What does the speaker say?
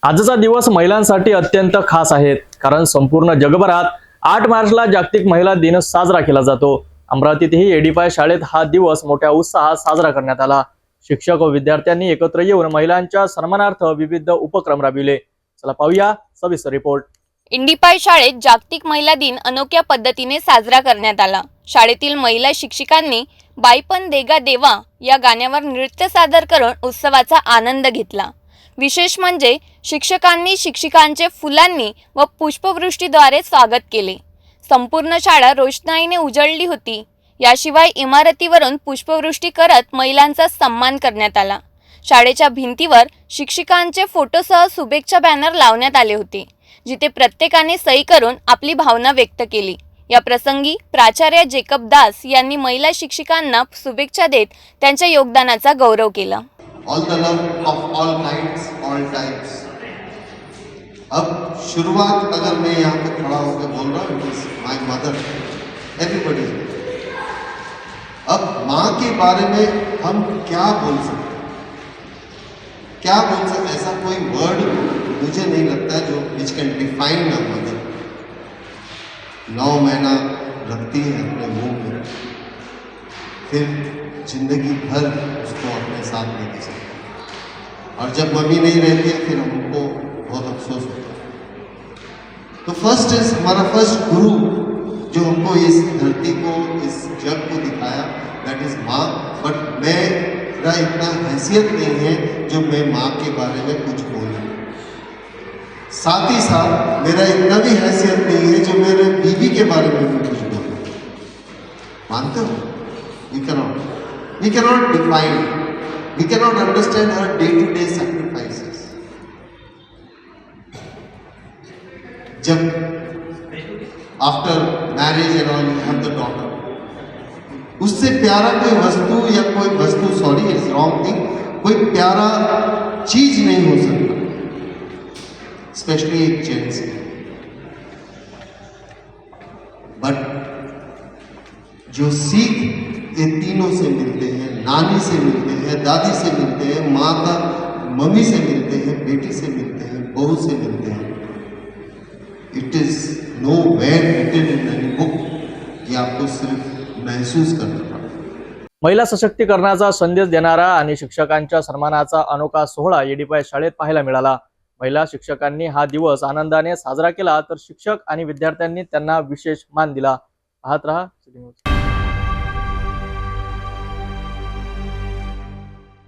आजचा दिवस महिलांसाठी अत्यंत खास आहे, कारण संपूर्ण जगभरात 8 मार्चला जागतिक महिला दिन साजरा केला जातो। अमरावतीतही एडीपाय शाळेत हा दिवस मोठ्या उत्साहात साजरा करण्यात आला। शिक्षक व विद्यार्थ्यांनी एकत्र येऊन महिलांच्या सन्मानार्थ विविध उपक्रम राबविले। चला पाहूया सविस्तर रिपोर्ट। इंडीपाय शाळेत जागतिक महिला दिन अनोख्या पद्धतीने साजरा करण्यात आला। शाळेतील महिला शिक्षिकांनी बाईपण देगा देवा या गाण्यावर नृत्य सादर करून उत्सवाचा आनंद घेतला। विशेष म्हणजे शिक्षकांनी शिक्षिकांचे फुलांनी व पुष्पवृष्टीद्वारे स्वागत केले। संपूर्ण शाळा रोषणाईने उजळली होती। याशिवाय इमारतीवरून पुष्पवृष्टी करत महिलांचा सन्मान करण्यात आला। शाळेच्या भिंतीवर शिक्षिकांचे फोटोसह शुभेच्छा बॅनर लावण्यात आले होते, जिथे प्रत्येकाने सही करून आपली भावना व्यक्त केली। या प्रसंगी प्राचार्य जेकब दास यांनी महिला शिक्षिकांना शुभेच्छा देत त्यांच्या योगदानाचा गौरव केला। All the love of all kinds, all types। अब शुरुआत अगर मैं यहाँ पे खड़ा होकर बोल रहा हूँ, माई मदर, एवरीबडी। अब माँ के बारे में हम क्या बोल सकते हैं, क्या बोल सकते, ऐसा कोई वर्ड मुझे नहीं लगता है जो which can define my mother. 9 महीना रखती है अपने मुंह में, फिर जिंदगी भर उसको अपने साथ लेके चलते हैं, और जब मम्मी नहीं रहती है फिर हमको बहुत अफसोस होता है। तो फर्स्ट इज हमारा फर्स्ट गुरु जो हमको इस धरती को, इस जग को दिखाया, दैट इज माँ। बट मेरा इतना हैसियत नहीं है जो मैं माँ के बारे में कुछ बोलूँ। साथ ही साथ मेरा इतना भी हैसियत नहीं है जो मेरे बीवी के बारे में भी कुछ बोलूँ। मानते हो? We cannot define, we cannot understand her day-to-day sacrifices। जब after marriage and all you have the daughter, उससे प्यारा कोई वस्तु या कोई वस्तु, सॉरी इट्स रॉन्ग थिंग, कोई प्यारा चीज नहीं हो सकता, स्पेशली एक जेंट्स। बट जो सीख ये तीनों से मिलते हैं, नानी से मिलते हैं, दादी से मिलते हैं, माँ का मम्मी से मिलते हैं, बेटी से मिलते हैं, बहू से मिलते हैं। It is know where written in any book, ये आपको सिर्फ महसूस करना पड़ेगा। महिला सशक्तीकरणाचा संदेश देणारा आणि शिक्षकांच्या सन्मानाचा अनोखा सोहळा एडीपाय शाळेत पाहायला मिळाला। महिला शिक्षकांनी हा दिवस आनंदाने साजरा केला, तर शिक्षक आणि विद्यार्थ्यांनी त्यांना विशेष मान दिला। पाहत रहा।